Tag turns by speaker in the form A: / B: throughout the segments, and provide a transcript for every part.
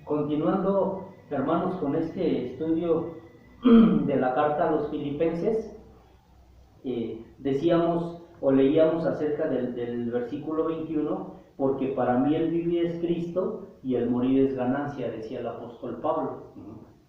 A: Continuando, hermanos, con este estudio de la carta a los Filipenses, decíamos o leíamos acerca del versículo 21, porque para mí el vivir es Cristo y el morir es ganancia, decía el apóstol Pablo.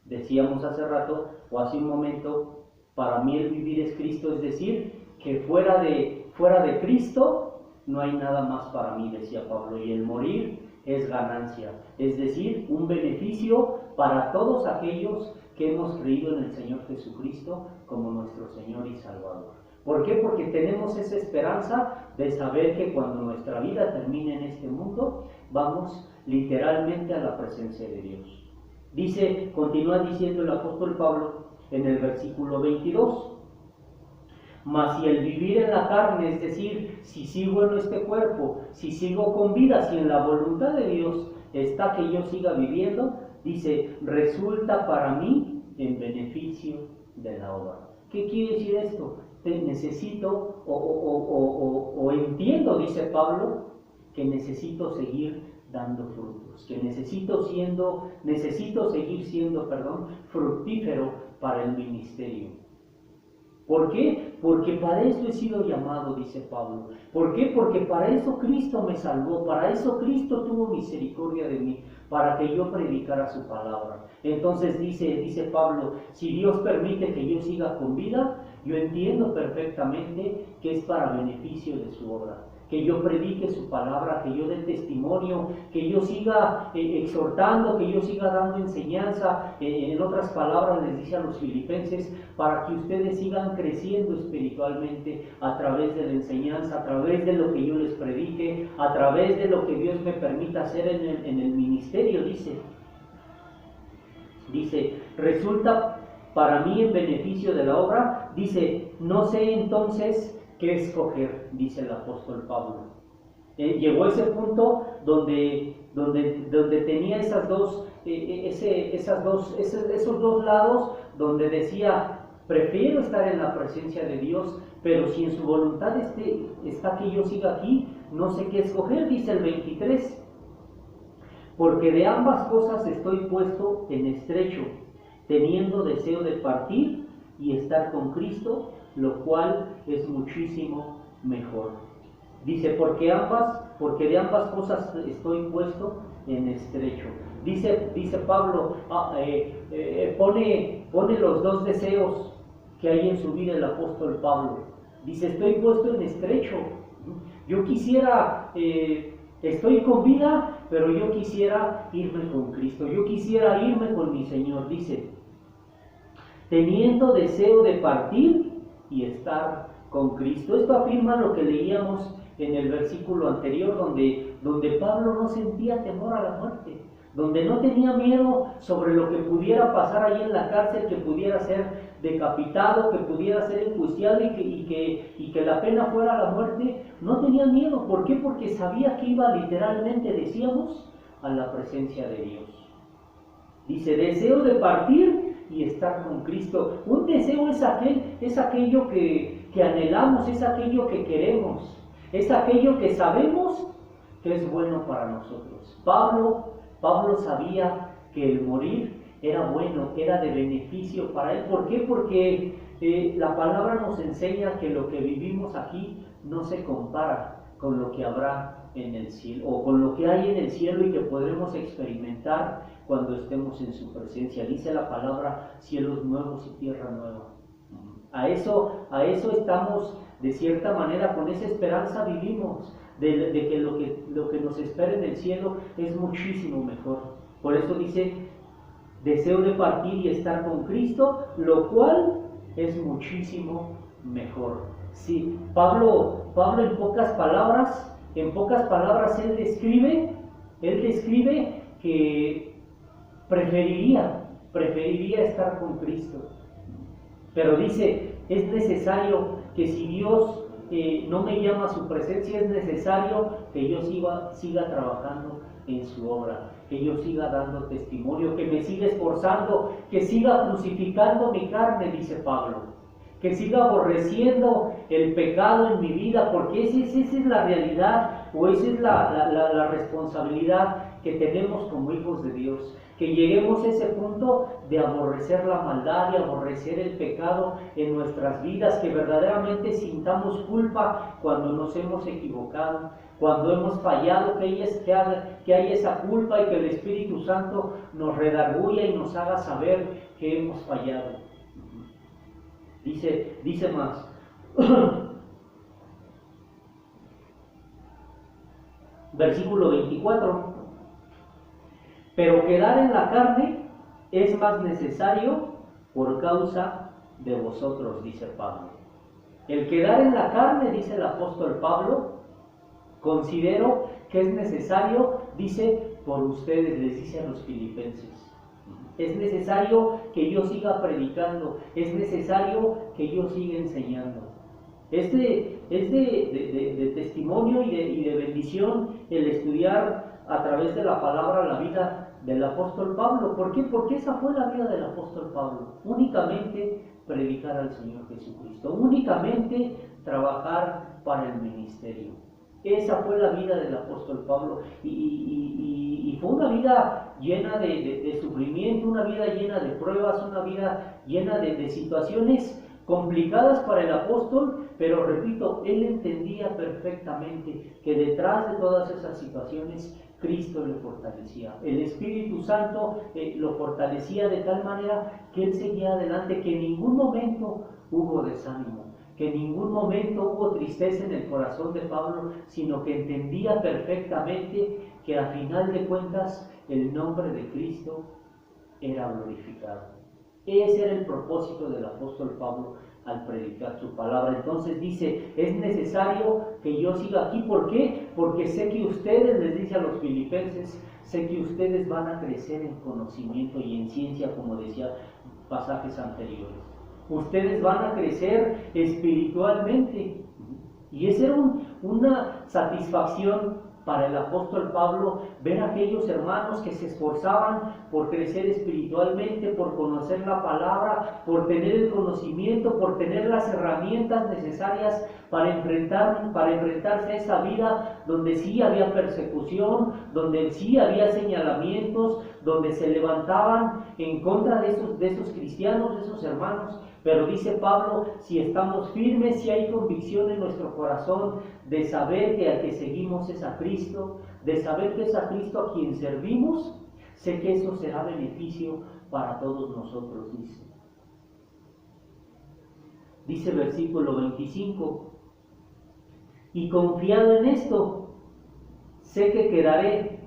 A: Decíamos hace rato o hace un momento, para mí el vivir es Cristo, es decir, que fuera de Cristo no hay nada más para mí, decía Pablo, y el morir es ganancia, es decir, un beneficio para todos aquellos que hemos creído en el Señor Jesucristo como nuestro Señor y Salvador. ¿Por qué? Porque tenemos esa esperanza de saber que cuando nuestra vida termine en este mundo, vamos literalmente a la presencia de Dios. Continúa diciendo el apóstol Pablo en el versículo 22, mas si el vivir en la carne, es decir, si sigo en este cuerpo, si sigo con vida, si en la voluntad de Dios está que yo siga viviendo, dice, resulta para mí en beneficio de la obra. ¿Qué quiere decir esto? Necesito o entiendo, dice Pablo, que necesito seguir dando frutos, que necesito seguir siendo, fructífero para el ministerio. ¿Por qué? Porque para eso he sido llamado, dice Pablo. ¿Por qué? Porque para eso Cristo me salvó, para eso Cristo tuvo misericordia de mí, para que yo predicara su palabra. Entonces dice Pablo, si Dios permite que yo siga con vida, yo entiendo perfectamente que es para beneficio de su obra. Que yo predique su palabra, que yo dé testimonio, que yo siga exhortando, que yo siga dando enseñanza. En otras palabras les dice a los filipenses, para que ustedes sigan creciendo espiritualmente a través de la enseñanza, a través de lo que yo les predique, a través de lo que Dios me permita hacer en el ministerio, dice, resulta para mí en beneficio de la obra, dice, no sé entonces qué escoger, dice el apóstol Pablo. Llegó a ese punto donde tenía esos dos lados, donde decía, prefiero estar en la presencia de Dios, pero si en su voluntad está que yo siga aquí, no sé qué escoger, dice el 23. Porque de ambas cosas estoy puesto en estrecho, teniendo deseo de partir y estar con Cristo, lo cual es muchísimo mejor. Dice, porque de ambas cosas estoy puesto en estrecho. Dice Pablo, pone los dos deseos que hay en su vida el apóstol Pablo. Dice, estoy puesto en estrecho. Yo quisiera, estoy con vida, pero yo quisiera irme con Cristo. Yo quisiera irme con mi Señor. Dice, teniendo deseo de partir y estar con Cristo. Esto afirma lo que leíamos en el versículo anterior, donde Pablo no sentía temor a la muerte, donde no tenía miedo sobre lo que pudiera pasar ahí en la cárcel, que pudiera ser decapitado, que pudiera ser enjuiciado y que la pena fuera la muerte. No tenía miedo. ¿Por qué? Porque sabía que iba literalmente, decíamos, a la presencia de Dios. Dice, deseo de partir y estar con Cristo. Un deseo es aquello que anhelamos, es aquello que queremos, es aquello que sabemos que es bueno para nosotros. Pablo sabía que el morir era bueno, era de beneficio para él. ¿Por qué? Porque la palabra nos enseña que lo que vivimos aquí no se compara con lo que habrá en el cielo, o con lo que hay en el cielo y que podremos experimentar cuando estemos en su presencia. Dice la palabra, cielos nuevos y tierra nueva. A eso estamos, de cierta manera, con esa esperanza vivimos, de que lo que nos espera en el cielo es muchísimo mejor. Por eso dice, deseo de partir y estar con Cristo, lo cual es muchísimo mejor. Sí, Pablo en pocas palabras, él describe que preferiría estar con Cristo. Pero dice, es necesario que si Dios no me llama a su presencia, es necesario que yo siga trabajando en su obra, que yo siga dando testimonio, que me siga esforzando, que siga crucificando mi carne, dice Pablo, que siga aborreciendo el pecado en mi vida, porque esa es la realidad, o esa es la responsabilidad que tenemos como hijos de Dios, que lleguemos a ese punto de aborrecer la maldad y aborrecer el pecado en nuestras vidas, que verdaderamente sintamos culpa cuando nos hemos equivocado, cuando hemos fallado, que hay esa culpa y que el Espíritu Santo nos redarguya y nos haga saber que hemos fallado. Dice más. Versículo 24. Pero quedar en la carne es más necesario por causa de vosotros, dice Pablo. El quedar en la carne, dice el apóstol Pablo, considero que es necesario, dice, por ustedes, les dice a los filipenses. Es necesario que yo siga predicando, es necesario que yo siga enseñando. Es de testimonio y de bendición el estudiar a través de la palabra la vida del apóstol Pablo. ¿Por qué? Porque esa fue la vida del apóstol Pablo. Únicamente predicar al Señor Jesucristo, únicamente trabajar para el ministerio. Esa fue la vida del apóstol Pablo y fue una vida llena de sufrimiento, una vida llena de pruebas, una vida llena de situaciones complicadas para el apóstol, pero repito, él entendía perfectamente que detrás de todas esas situaciones Cristo le fortalecía. El Espíritu Santo lo fortalecía de tal manera que él seguía adelante, que en ningún momento hubo desánimo, que en ningún momento hubo tristeza en el corazón de Pablo, sino que entendía perfectamente que a final de cuentas el nombre de Cristo era glorificado. Ese era el propósito del apóstol Pablo al predicar su palabra. Entonces dice, es necesario que yo siga aquí. ¿Por qué? Porque sé que ustedes, les dice a los filipenses, sé que ustedes van a crecer en conocimiento y en ciencia, como decía pasajes anteriores. Ustedes van a crecer espiritualmente. Y esa era una satisfacción para el apóstol Pablo, ver a aquellos hermanos que se esforzaban por crecer espiritualmente, por conocer la palabra, por tener el conocimiento, por tener las herramientas necesarias para enfrentarse a esa vida donde sí había persecución, donde sí había señalamientos, donde se levantaban en contra de esos cristianos, de esos hermanos. Pero dice Pablo, si estamos firmes, si hay convicción en nuestro corazón de saber que al que seguimos es a Cristo, de saber que es a Cristo a quien servimos, sé que eso será beneficio para todos nosotros, dice. Dice versículo 25, y confiado en esto, sé que quedaré,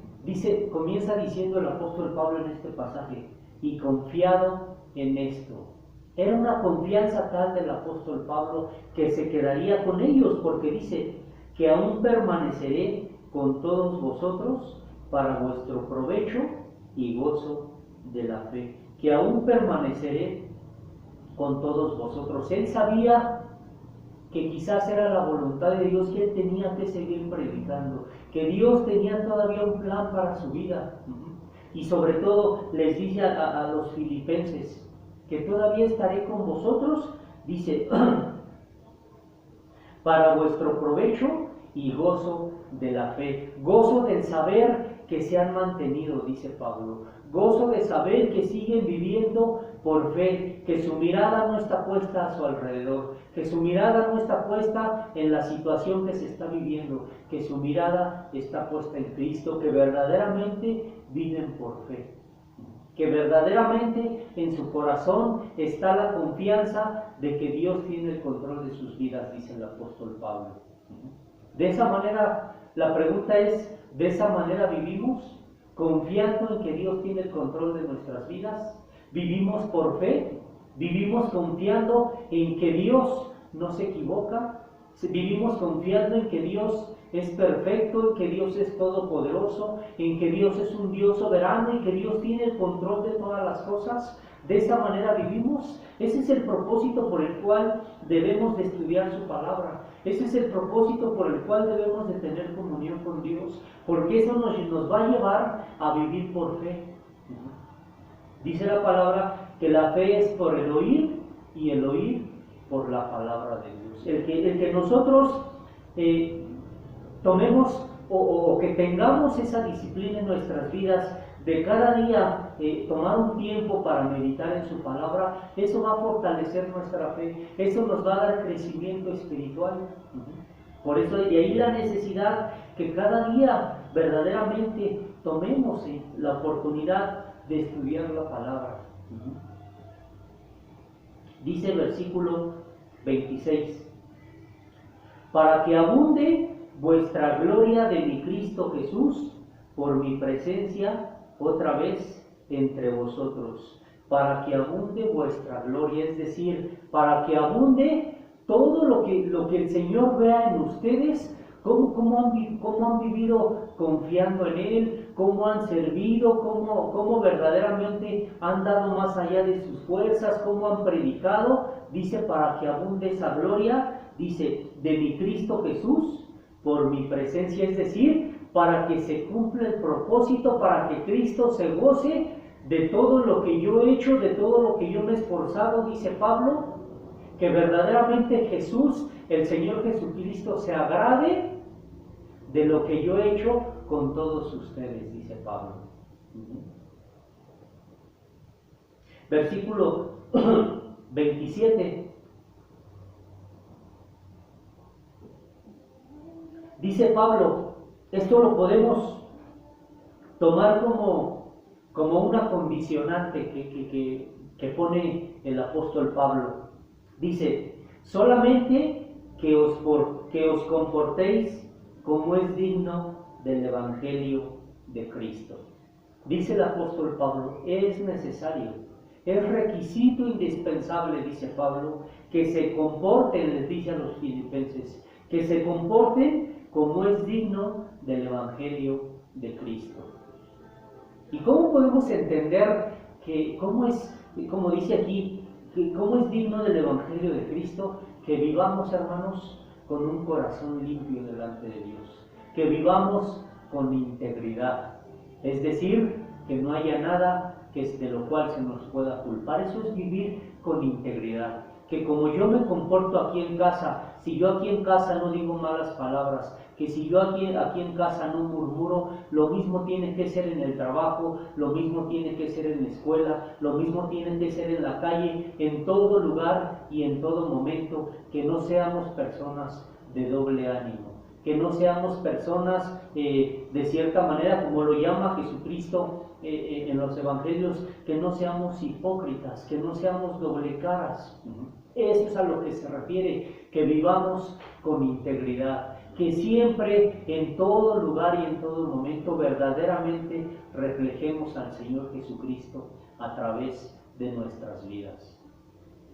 A: comienza diciendo el apóstol Pablo en este pasaje, y confiado en esto. Era una confianza tal del apóstol Pablo que se quedaría con ellos, porque dice que aún permaneceré con todos vosotros para vuestro provecho y gozo de la fe. Que aún permaneceré con todos vosotros. Él sabía que quizás era la voluntad de Dios, que él tenía que seguir predicando, que Dios tenía todavía un plan para su vida. Y sobre todo les dice a los filipenses, que todavía estaré con vosotros, dice, para vuestro provecho y gozo de la fe. Gozo del saber que se han mantenido, dice Pablo. Gozo de saber que siguen viviendo por fe, que su mirada no está puesta a su alrededor, que su mirada no está puesta en la situación que se está viviendo, que su mirada está puesta en Cristo, que verdaderamente viven por fe. Que verdaderamente en su corazón está la confianza de que Dios tiene el control de sus vidas, dice el apóstol Pablo. De esa manera, la pregunta es, ¿de esa manera vivimos? ¿Confiando en que Dios tiene el control de nuestras vidas? ¿Vivimos por fe? ¿Vivimos confiando en que Dios no se equivoca? ¿Vivimos confiando en que Dios es perfecto, en que Dios es todopoderoso, en que Dios es un Dios soberano y que Dios tiene el control de todas las cosas? ¿De esa manera vivimos? Ese es el propósito por el cual debemos de estudiar su palabra. Ese es el propósito por el cual debemos de tener comunión con Dios, porque eso nos va a llevar a vivir por fe. Dice la palabra que la fe es por el oír y el oír por la palabra de Dios. El que nosotros tomemos o que tengamos esa disciplina en nuestras vidas de cada día tomar un tiempo para meditar en su palabra, eso va a fortalecer nuestra fe, eso nos va a dar crecimiento espiritual. Por eso de ahí la necesidad que cada día verdaderamente tomemos la oportunidad de estudiar la palabra. Dice el versículo 26, para que abunde vuestra gloria de mi Cristo Jesús por mi presencia otra vez entre vosotros, para que abunde vuestra gloria, es decir, para que abunde todo lo que el Señor vea en ustedes, cómo han vivido confiando en Él, cómo han servido, cómo verdaderamente han dado más allá de sus fuerzas, cómo han predicado. Dice, para que abunde esa gloria, dice, de mi Cristo Jesús, por mi presencia, es decir, para que se cumpla el propósito, para que Cristo se goce de todo lo que yo he hecho, de todo lo que yo me he esforzado, dice Pablo, que verdaderamente Jesús, el Señor Jesucristo, se agrade de lo que yo he hecho con todos ustedes, dice Pablo. Versículo 27. Dice Pablo, esto lo podemos tomar como una condicionante que pone el apóstol Pablo. Dice, solamente que os comportéis como es digno del Evangelio de Cristo. Dice el apóstol Pablo, es necesario, es requisito indispensable, dice Pablo, que se comporten, les dice a los filipenses, que se comporten como es digno del Evangelio de Cristo. ¿Y cómo podemos entender cómo dice aquí, cómo es digno del Evangelio de Cristo? Que vivamos, hermanos, con un corazón limpio delante de Dios, que vivamos con integridad, es decir, que no haya nada de lo cual se nos pueda culpar. Eso es vivir con integridad, que como yo me comporto aquí en casa, si yo aquí en casa no digo malas palabras, que si yo aquí en casa no murmuro, lo mismo tiene que ser en el trabajo, lo mismo tiene que ser en la escuela, lo mismo tiene que ser en la calle, en todo lugar y en todo momento, que no seamos personas de doble ánimo, que no seamos personas de cierta manera, como lo llama Jesucristo en los evangelios, que no seamos hipócritas, que no seamos doble caras. Eso es a lo que se refiere, que vivamos con integridad, que siempre, en todo lugar y en todo momento, verdaderamente reflejemos al Señor Jesucristo a través de nuestras vidas.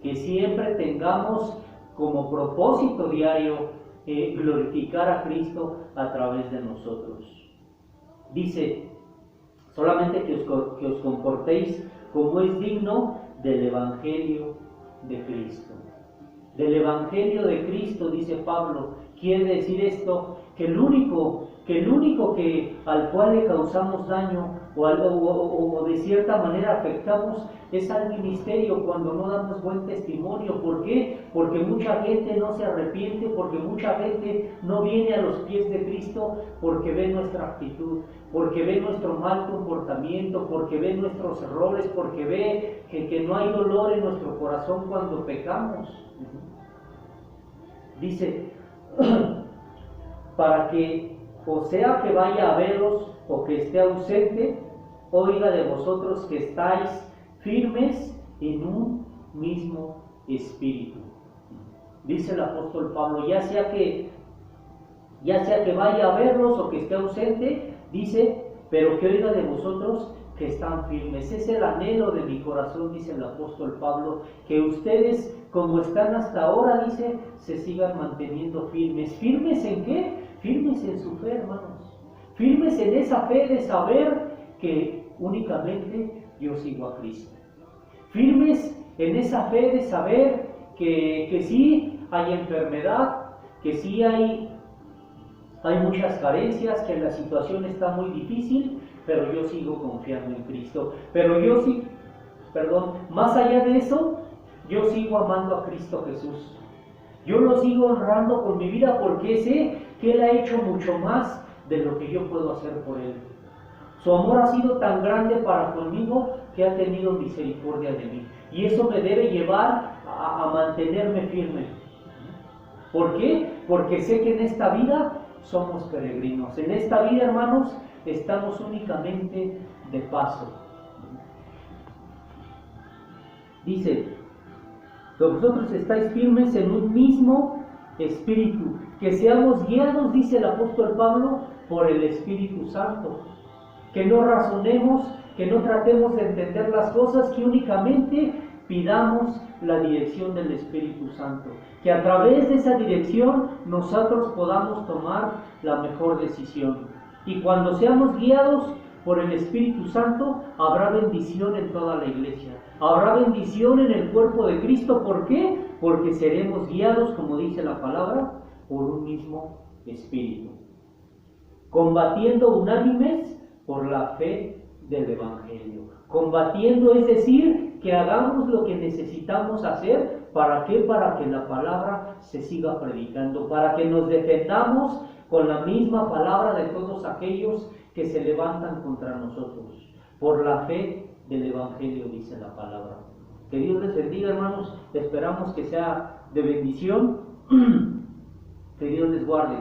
A: Que siempre tengamos como propósito diario glorificar a Cristo a través de nosotros. Dice, solamente que os comportéis como es digno del Evangelio de Cristo. Del Evangelio de Cristo, dice Pablo, quiere decir esto, que el único al cual le causamos daño o de cierta manera afectamos es al ministerio cuando no damos buen testimonio. ¿Por qué? Porque mucha gente no se arrepiente, porque mucha gente no viene a los pies de Cristo porque ve nuestra actitud, porque ve nuestro mal comportamiento, porque ve nuestros errores, porque ve que no hay dolor en nuestro corazón cuando pecamos. Dice, para que, o sea que vaya a veros o que esté ausente, oiga de vosotros que estáis firmes en un mismo espíritu. Dice el apóstol Pablo, ya sea que vaya a verlos o que esté ausente, dice, pero que oiga de vosotros que están firmes. Es el anhelo de mi corazón, dice el apóstol Pablo, que ustedes, como están hasta ahora, dice, se sigan manteniendo firmes. ¿Firmes en qué? Firmes en su fe, hermanos. Firmes en esa fe de saber que únicamente yo sigo a Cristo. Firmes en esa fe de saber que sí hay enfermedad, que sí hay muchas carencias, que la situación está muy difícil, pero yo sigo confiando en Cristo. Pero yo sí, más allá de eso, yo sigo amando a Cristo Jesús. Yo lo sigo honrando con mi vida porque sé que Él ha hecho mucho más de lo que yo puedo hacer por Él. Su amor ha sido tan grande para conmigo que ha tenido misericordia de mí. Y eso me debe llevar a mantenerme firme. ¿Por qué? Porque sé que en esta vida somos peregrinos. En esta vida, hermanos, estamos únicamente de paso. Dice, que vosotros estáis firmes en un mismo espíritu, que seamos guiados, dice el apóstol Pablo, por el Espíritu Santo. Que no razonemos, que no tratemos de entender las cosas, que únicamente pidamos la dirección del Espíritu Santo. Que a través de esa dirección nosotros podamos tomar la mejor decisión. Y cuando seamos guiados por el Espíritu Santo, habrá bendición en toda la iglesia. Habrá bendición en el cuerpo de Cristo. ¿Por qué? Porque seremos guiados, como dice la palabra, por un mismo Espíritu. Combatiendo unánimes por la fe del Evangelio. Combatiendo, es decir, que hagamos lo que necesitamos hacer. ¿Para qué? Para que la palabra se siga predicando, para que nos defendamos con la misma palabra de todos aquellos que se levantan contra nosotros. Por la fe del Evangelio, dice la palabra. Que Dios les bendiga, hermanos. Esperamos que sea de bendición. Que Dios les guarde.